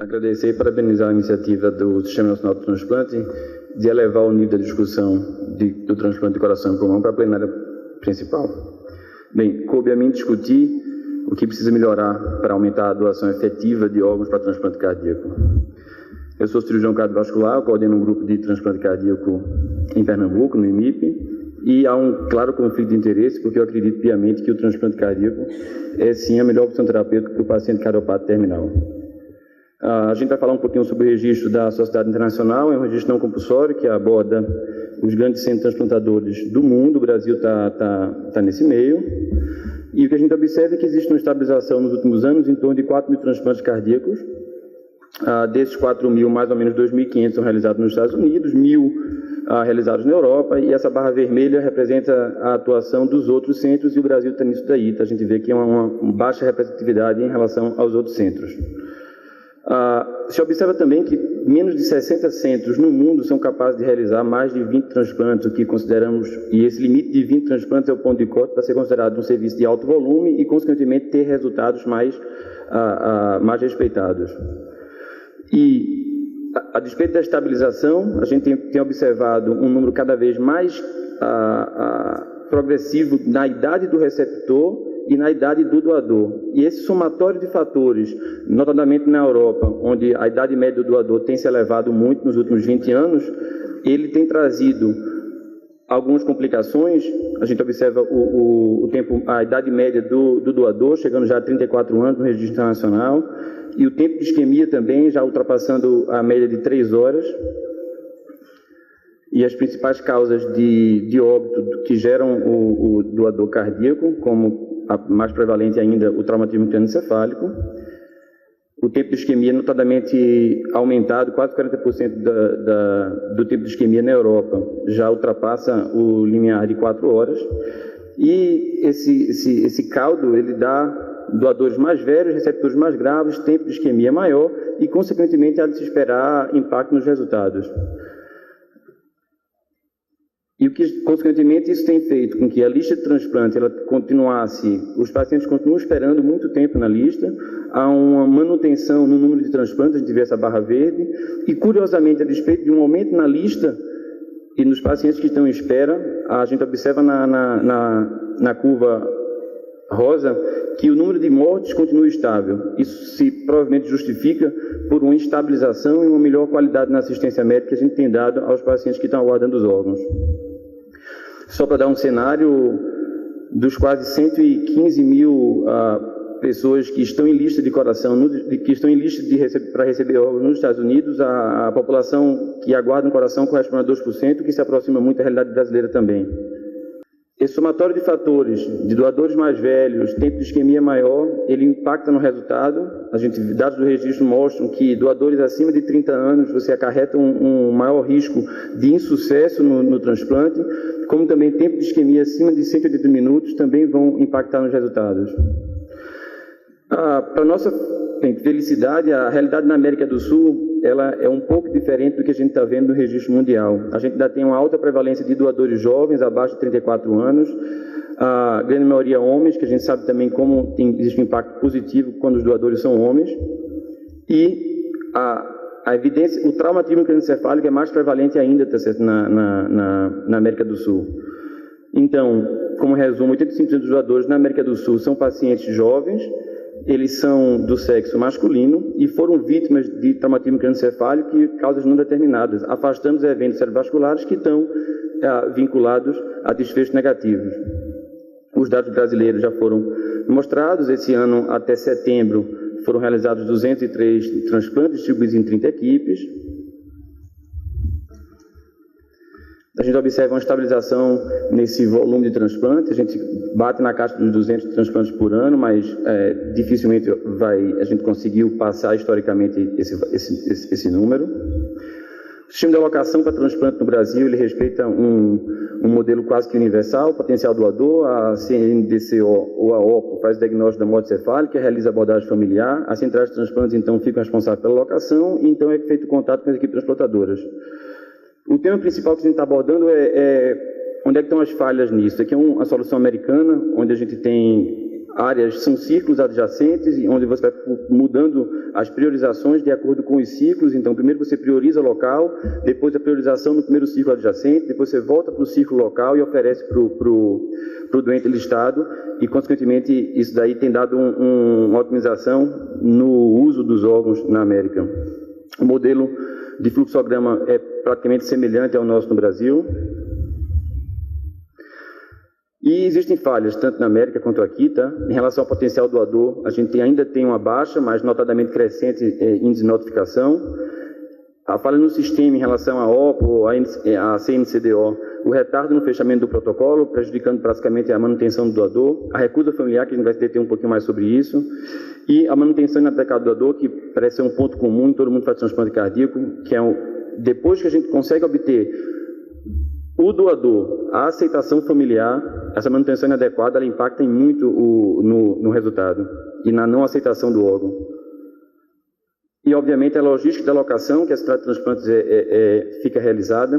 Agradecer e parabenizar a iniciativa do Sistema Nacional de Transplante de elevar o nível da discussão do transplante de coração e pulmão para a plenária principal. Bem, coube a mim discutir o que precisa melhorar para aumentar a doação efetiva de órgãos para transplante cardíaco. Eu sou cirurgião cardiovascular, coordeno um grupo de transplante cardíaco em Pernambuco, no IMIP, e há um claro conflito de interesse, porque eu acredito piamente que o transplante cardíaco é sim a melhor opção terapêutica para o paciente cardiopata terminal. A gente vai falar um pouquinho sobre o registro da Sociedade Internacional, é um registro não compulsório que aborda os grandes centros transplantadores do mundo, o Brasil está nesse meio, e o que a gente observa é que existe uma estabilização nos últimos anos em torno de 4 mil transplantes cardíacos. Desses 4 mil, mais ou menos 2.500 são realizados nos Estados Unidos, 1.000 realizados na Europa, e essa barra vermelha representa a atuação dos outros centros, e o Brasil está nisso daí. A gente vê que é uma baixa representatividade em relação aos outros centros. Se observa também que menos de 60 centros no mundo são capazes de realizar mais de 20 transplantes, o que consideramos, e esse limite de 20 transplantes é o ponto de corte para ser considerado um serviço de alto volume e, consequentemente, ter resultados mais respeitados. E, a despeito da estabilização, a gente tem observado um número cada vez mais progressivo na idade do receptor e na idade do doador. E esse somatório de fatores, notadamente na Europa, onde a idade média do doador tem se elevado muito nos últimos 20 anos, ele tem trazido algumas complicações. A gente observa a idade média do doador, chegando já a 34 anos no registro internacional, e o tempo de isquemia também já ultrapassando a média de 3 horas. E as principais causas de óbito que geram o doador cardíaco, como a mais prevalente ainda, o traumatismo crânioencefálico. O tempo de isquemia notadamente aumentado, quase 40% do tempo de isquemia na Europa já ultrapassa o limiar de 4 horas. E esse caldo, ele dá doadores mais velhos, receptores mais graves, tempo de isquemia maior e, consequentemente, há de se esperar impacto nos resultados. E o que, consequentemente, isso tem feito com que a lista de transplante ela continuasse, os pacientes continuam esperando muito tempo na lista, há uma manutenção no número de transplantes, a gente vê essa barra verde, e, curiosamente, a despeito de um aumento na lista e nos pacientes que estão em espera, a gente observa na curva rosa que o número de mortes continua estável. Isso se provavelmente justifica por uma estabilização e uma melhor qualidade na assistência médica que a gente tem dado aos pacientes que estão aguardando os órgãos. Só para dar um cenário, dos quase 115 mil pessoas que estão em lista de coração, que estão em lista para receber órgãos nos Estados Unidos, a população que aguarda um coração corresponde a 2%, que se aproxima muito da realidade brasileira também. Esse somatório de fatores, de doadores mais velhos, tempo de isquemia maior, ele impacta no resultado. Dados do registro mostram que doadores acima de 30 anos, você acarreta um maior risco de insucesso no transplante, como também tempo de isquemia acima de 180 minutos também vão impactar nos resultados. Para nossa felicidade, a realidade na América do Sul ela é um pouco diferente do que a gente está vendo no registro mundial. A gente ainda tem uma alta prevalência de doadores jovens, abaixo de 34 anos, a grande maioria homens, que a gente sabe também como existe um impacto positivo quando os doadores são homens, e a evidência, o traumatismo crânioencefálico é mais prevalente ainda na América do Sul. Então, como resumo, 85% dos doadores na América do Sul são pacientes jovens, eles são do sexo masculino e foram vítimas de traumatismo crânioencefálico e causas não determinadas, afastando os eventos cerebrovasculares que estão vinculados a desfechos negativos. Os dados brasileiros já foram mostrados. Esse ano, até setembro, foram realizados 203 transplantes distribuídos em 30 equipes. A gente observa uma estabilização nesse volume de transplantes. A gente bate na caixa dos 200 transplantes por ano, mas dificilmente a gente conseguiu passar historicamente esse número. O sistema de alocação para transplante no Brasil, ele respeita um modelo quase que universal, potencial doador, a CNDCO ou a OPO faz o diagnóstico da morte cefálica, realiza a abordagem familiar, as centrais de transplantes então ficam responsáveis pela alocação e então é feito contato com as equipes transplantadoras. O tema principal que a gente está abordando é onde é que estão as falhas nisso. Aqui é uma solução americana, onde a gente tem áreas, são círculos adjacentes, onde você vai mudando as priorizações de acordo com os círculos. Então, primeiro você prioriza o local, depois a priorização no primeiro círculo adjacente, depois você volta para o círculo local e oferece para o doente listado, e, consequentemente, isso daí tem dado uma otimização no uso dos órgãos na América. O modelo de fluxograma é praticamente semelhante ao nosso no Brasil. E existem falhas, tanto na América quanto aqui, tá? Em relação ao potencial doador, a gente ainda tem uma baixa, mas notadamente crescente índice de notificação. A falha no sistema em relação à OPO, à CNCDO, o retardo no fechamento do protocolo, prejudicando praticamente a manutenção do doador, a recusa familiar, que a gente vai deter um pouquinho mais sobre isso, e a manutenção inadequada do doador, que parece ser um ponto comum em todo mundo faz transplante cardíaco, que é depois que a gente consegue obter o doador, a aceitação familiar, essa manutenção inadequada, ela impacta muito no resultado e na não aceitação do órgão. E, obviamente, a logística da alocação, que a cidade de transplantes fica realizada,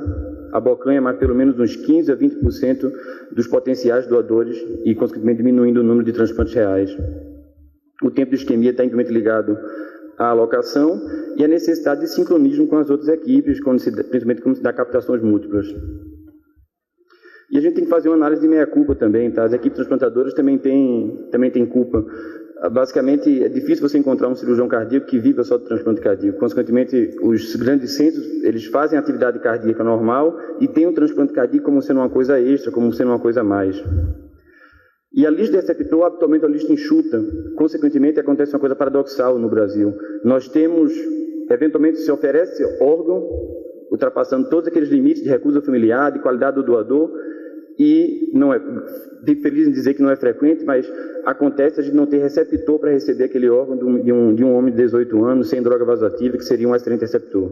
abocanha mais pelo menos uns 15% a 20% dos potenciais doadores e, consequentemente, diminuindo o número de transplantes reais. O tempo de isquemia está intimamente ligado à alocação e a necessidade de sincronismo com as outras equipes, principalmente quando se dá captações múltiplas. E a gente tem que fazer uma análise de meia-culpa também, tá? As equipes transplantadoras também têm culpa. Basicamente, é difícil você encontrar um cirurgião cardíaco que viva só do transplante cardíaco. Consequentemente, os grandes centros, eles fazem atividade cardíaca normal e têm o transplante cardíaco como sendo uma coisa extra, como sendo uma coisa a mais. E a lista de receptor, habitualmente, é uma lista enxuta. Consequentemente, acontece uma coisa paradoxal no Brasil. Nós temos, eventualmente, se oferece órgão, ultrapassando todos aqueles limites de recusa familiar, de qualidade do doador, e não é, fico feliz em dizer que não é frequente, mas acontece a gente não ter receptor para receber aquele órgão de um homem de 18 anos, sem droga vasoativa, que seria um excelente receptor.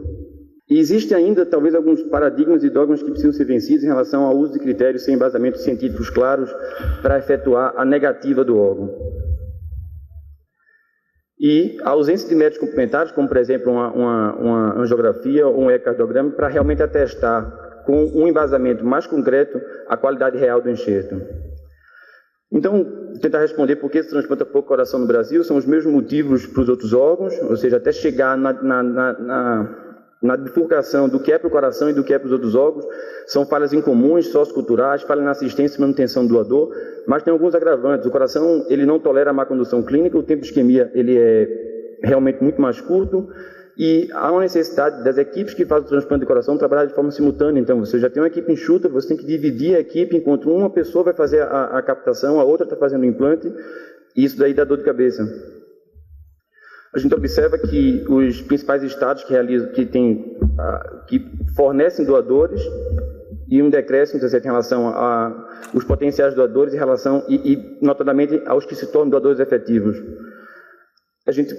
E existem ainda, talvez, alguns paradigmas e dogmas que precisam ser vencidos em relação ao uso de critérios sem embasamentos científicos claros para efetuar a negativa do órgão. E a ausência de métodos complementares, como, por exemplo, uma angiografia ou um ecocardiograma, para realmente atestar com um embasamento mais concreto a qualidade real do enxerto. Então, tentar responder por que se transplanta pouco coração no Brasil são os mesmos motivos para os outros órgãos, ou seja, até chegar na bifurcação do que é para o coração e do que é para os outros órgãos, são falhas incomuns, socioculturais, falhas na assistência e manutenção do doador, mas tem alguns agravantes. O coração, ele não tolera a má condução clínica, o tempo de isquemia, ele é realmente muito mais curto, e há uma necessidade das equipes que fazem o transplante de coração trabalhar de forma simultânea. Então, você já tem uma equipe enxuta, você tem que dividir a equipe, enquanto uma pessoa vai fazer a captação, a outra está fazendo o implante, e isso daí dá dor de cabeça. A gente observa que os principais estados que fornecem doadores e um decréscimo em relação aos potenciais doadores em relação e notadamente aos que se tornam doadores efetivos. A gente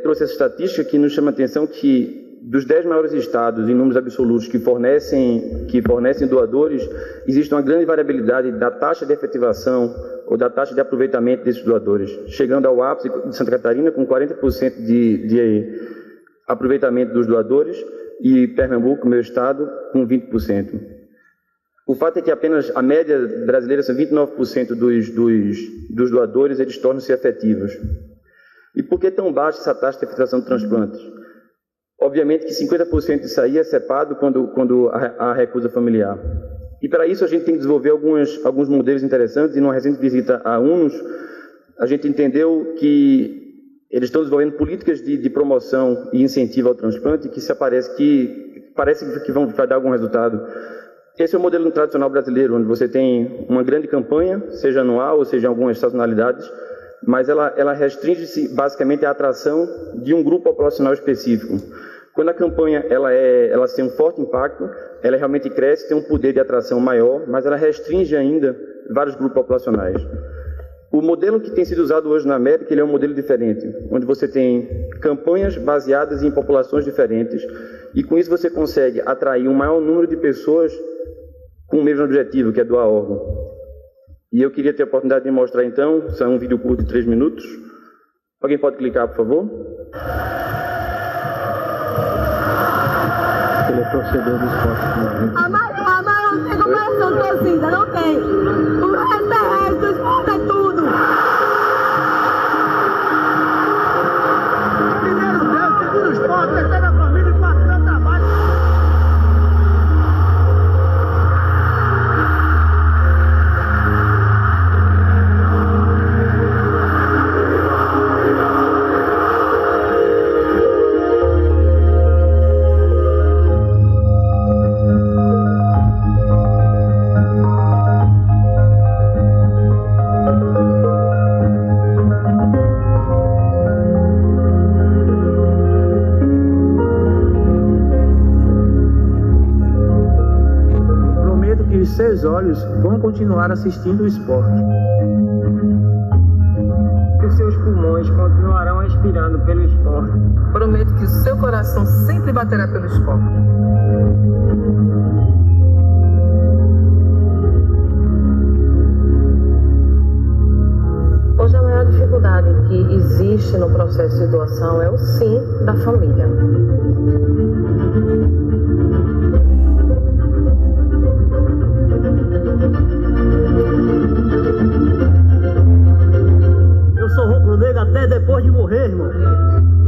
trouxe essa estatística que nos chama a atenção que dos 10 maiores estados em números absolutos que fornecem doadores, existe uma grande variabilidade da taxa de efetivação ou da taxa de aproveitamento desses doadores, chegando ao ápice de Santa Catarina com 40% de aproveitamento dos doadores e Pernambuco, meu estado, com 20%. O fato é que apenas a média brasileira são 29% dos doadores, eles tornam-se efetivos. E por que tão baixa essa taxa de efetivação de transplantes? Obviamente que 50% disso aí é cepado quando há recusa familiar. E para isso a gente tem que desenvolver alguns modelos interessantes, e numa recente visita à UNOS, a gente entendeu que eles estão desenvolvendo políticas de promoção e incentivo ao transplante que parece que vai dar algum resultado. Esse é o modelo tradicional brasileiro, onde você tem uma grande campanha, seja anual ou seja em algumas sazonalidades, mas ela restringe-se basicamente à atração de um grupo populacional específico. Quando a campanha ela tem um forte impacto, ela realmente cresce, tem um poder de atração maior, mas ela restringe ainda vários grupos populacionais. O modelo que tem sido usado hoje na América, ele é um modelo diferente, onde você tem campanhas baseadas em populações diferentes, e com isso você consegue atrair um maior número de pessoas com o mesmo objetivo, que é doar órgão. E eu queria ter a oportunidade de mostrar, então, isso é um vídeo curto de 3 minutos. Alguém pode clicar, por favor? Ele é torcedor do esporte. Amaro não tem comparação, torcida, não tem. O resto é tudo. seus olhos vão continuar assistindo o esporte. Que os seus pulmões continuarão respirando pelo esporte. Prometo que o seu coração sempre baterá pelo esporte. Hoje a maior dificuldade que existe no processo de doação é o sim da família. Eu sou rubro-negra até depois de morrer, irmão.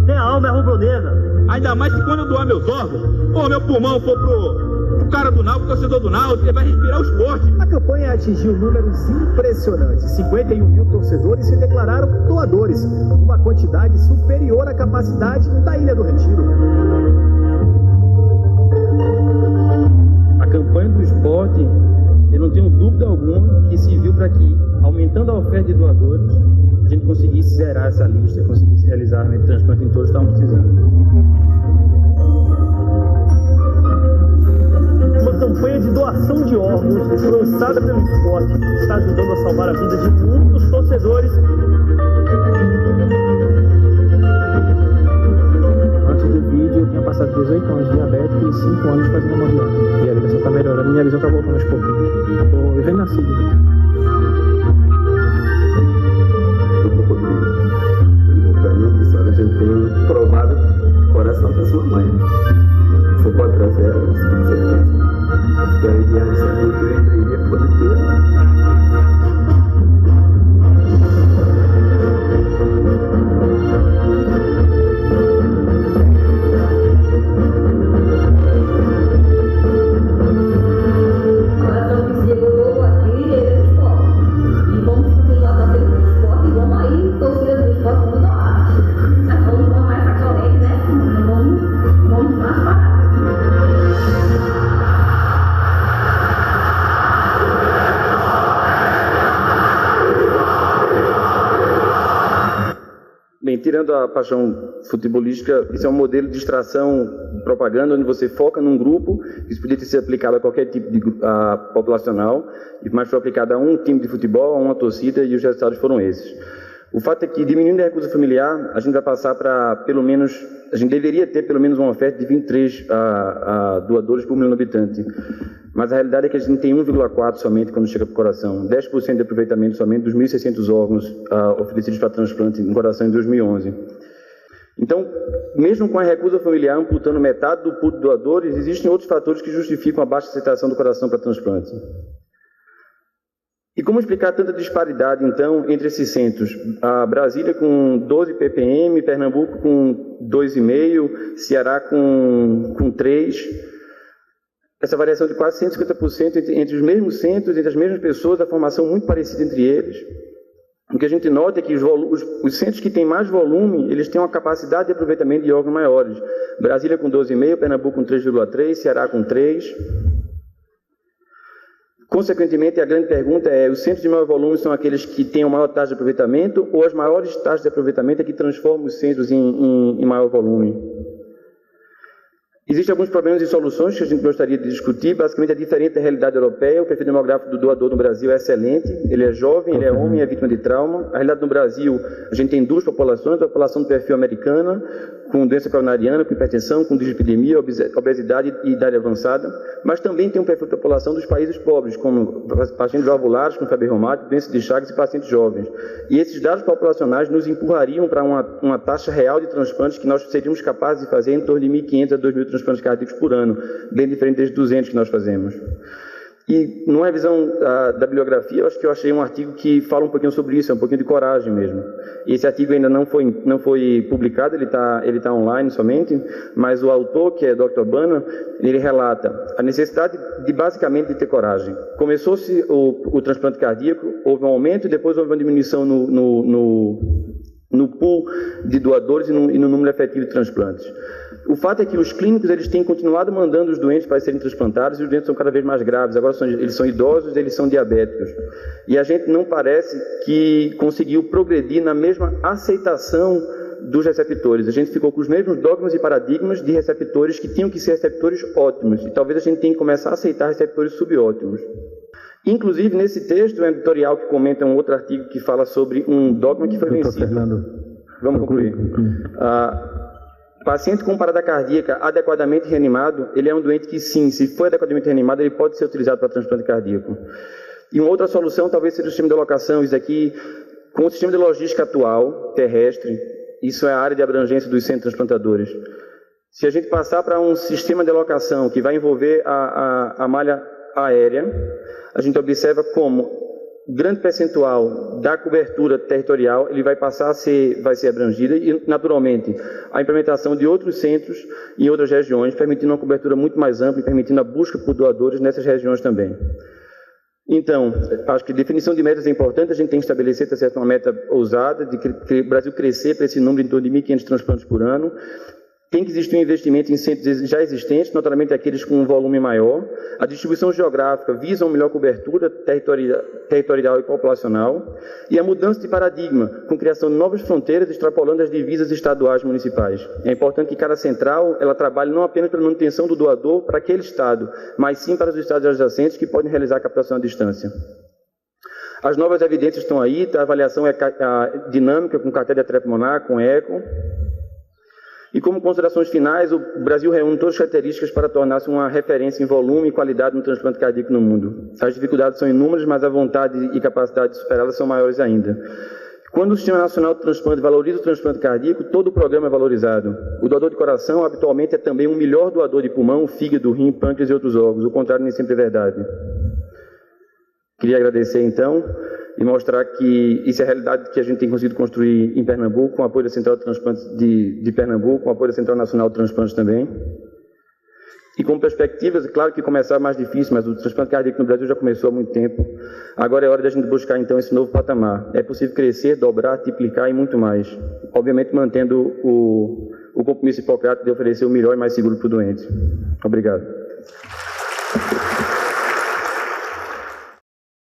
Minha alma é rubro-negra. Ainda mais que quando eu doar meus órgãos, ou meu pulmão for pro cara do Náutico, torcedor do Náutico, ele vai respirar o esporte. A campanha atingiu números impressionantes. 51 mil torcedores se declararam doadores, uma quantidade superior à capacidade da Ilha do Retiro. A campanha do esporte, eu não tenho dúvida alguma que serviu para que, aumentando a oferta de doadores, a gente conseguisse zerar essa lista, conseguisse realizar o transplante em todos que estavam precisando. Uma campanha de doação de órgãos lançada pelo esporte está ajudando a salvar a vida de muitos torcedores. Antes do vídeo, eu tinha passado 18 anos de diabético e 5 anos fazendo hemodiálise. E a vida só está melhorando, minha visão está voltando aos pouquinhos. Estou vivendo nascido. A gente tem um provável coração da sua mãe. Você pode trazer ela, com certeza. Porque a ideia sabia que eu entraria poder ter. Bem, tirando a paixão futebolística, isso é um modelo de distração propaganda onde você foca num grupo, isso podia ter sido aplicado a qualquer tipo de populacional, mas foi aplicado a um time de futebol, a uma torcida, e os resultados foram esses. O fato é que, diminuindo a recusa familiar, a gente vai passar para pelo menos, a gente deveria ter pelo menos uma oferta de 23 doadores por milhão de habitantes. Mas a realidade é que a gente tem 1,4 somente quando chega para o coração, 10% de aproveitamento somente dos 1.600 órgãos oferecidos para transplante no coração em 2011. Então, mesmo com a recusa familiar amputando metade do pool de doadores, existem outros fatores que justificam a baixa aceitação do coração para transplante. E como explicar tanta disparidade, então, entre esses centros? A Brasília com 12 ppm, Pernambuco com 2,5, Ceará com 3. Essa variação de quase 150% entre os mesmos centros, entre as mesmas pessoas, a formação muito parecida entre eles. O que a gente nota é que os centros que têm mais volume, eles têm uma capacidade de aproveitamento de órgãos maiores. Brasília com 12,5, Pernambuco com 3,3, Ceará com 3. Consequentemente, a grande pergunta é, os centros de maior volume são aqueles que têm uma maior taxa de aproveitamento ou as maiores taxas de aproveitamento é que transformam os centros em maior volume? Existem alguns problemas e soluções que a gente gostaria de discutir. Basicamente, é diferente da realidade europeia. O perfil demográfico do doador no Brasil é excelente. Ele é jovem, ele é homem, é vítima de trauma. A realidade no Brasil, a gente tem duas populações. A população do perfil americana, com doença coronariana, com hipertensão, com dislipidemia, obesidade e idade avançada. Mas também tem um perfil da população dos países pobres, como pacientes valvulares com febre reumática, doença de Chagas e pacientes jovens. E esses dados populacionais nos empurrariam para uma taxa real de transplantes que nós seríamos capazes de fazer em torno de 1.500 a 2.000 transplantes cardíacos por ano, bem diferente dos 200 que nós fazemos. E numa revisão da bibliografia, eu achei um artigo que fala um pouquinho sobre isso, é um pouquinho de coragem mesmo. E esse artigo ainda não foi publicado, ele tá online somente, mas o autor, que é Dr. Bana, ele relata a necessidade de basicamente de ter coragem. Começou-se o transplante cardíaco, houve um aumento e depois houve uma diminuição no pool de doadores e no número efetivo de transplantes. O fato é que os clínicos eles têm continuado mandando os doentes para serem transplantados e os doentes são cada vez mais graves. Agora eles são idosos, eles são diabéticos. E a gente não parece que conseguiu progredir na mesma aceitação dos receptores. A gente ficou com os mesmos dogmas e paradigmas de receptores que tinham que ser receptores ótimos. E talvez a gente tenha que começar a aceitar receptores subótimos. Inclusive, nesse texto, um editorial que comenta um outro artigo que fala sobre um dogma que foi vencido. Vamos concluir. Paciente com parada cardíaca adequadamente reanimado, ele é um doente que, sim, se for adequadamente reanimado, ele pode ser utilizado para transplante cardíaco. E uma outra solução talvez seja o sistema de alocação. Isso aqui, com o sistema de logística atual, terrestre, isso é a área de abrangência dos centros transplantadores. Se a gente passar para um sistema de alocação que vai envolver a malha aérea, a gente observa como grande percentual da cobertura territorial ele vai ser abrangida e, naturalmente, a implementação de outros centros em outras regiões, permitindo uma cobertura muito mais ampla e permitindo a busca por doadores nessas regiões também. Então, acho que a definição de metas é importante, a gente tem que estabelecer, tá certo, uma meta ousada de que o Brasil crescer para esse número em torno de 1.500 transplantes por ano. Tem que existir um investimento em centros já existentes, notoriamente aqueles com um volume maior. A distribuição geográfica visa uma melhor cobertura territorial e populacional. E a mudança de paradigma, com criação de novas fronteiras, extrapolando as divisas estaduais e municipais. É importante que cada central ela trabalhe não apenas pela manutenção do doador para aquele estado, mas sim para os estados adjacentes que podem realizar a captação à distância. As novas evidências estão aí, a avaliação é dinâmica, com carteira de pulmonar, com eco. E como considerações finais, o Brasil reúne todas as características para tornar-se uma referência em volume e qualidade no transplante cardíaco no mundo. As dificuldades são inúmeras, mas a vontade e capacidade de superá-las são maiores ainda. Quando o Sistema Nacional de Transplante valoriza o transplante cardíaco, todo o programa é valorizado. O doador de coração, habitualmente, é também um melhor doador de pulmão, fígado, rim, pâncreas e outros órgãos. O contrário nem sempre é verdade. Queria agradecer, então, e mostrar que isso é a realidade que a gente tem conseguido construir em Pernambuco, com o apoio da Central de Transplantes de Pernambuco, com o apoio da Central Nacional de Transplantes também. E com perspectivas, é claro que começar mais difícil, mas o transplante cardíaco no Brasil já começou há muito tempo. Agora é hora da gente buscar, então, esse novo patamar. É possível crescer, dobrar, triplicar e muito mais. Obviamente, mantendo o compromisso hipocrático de oferecer o melhor e mais seguro para o doente. Obrigado.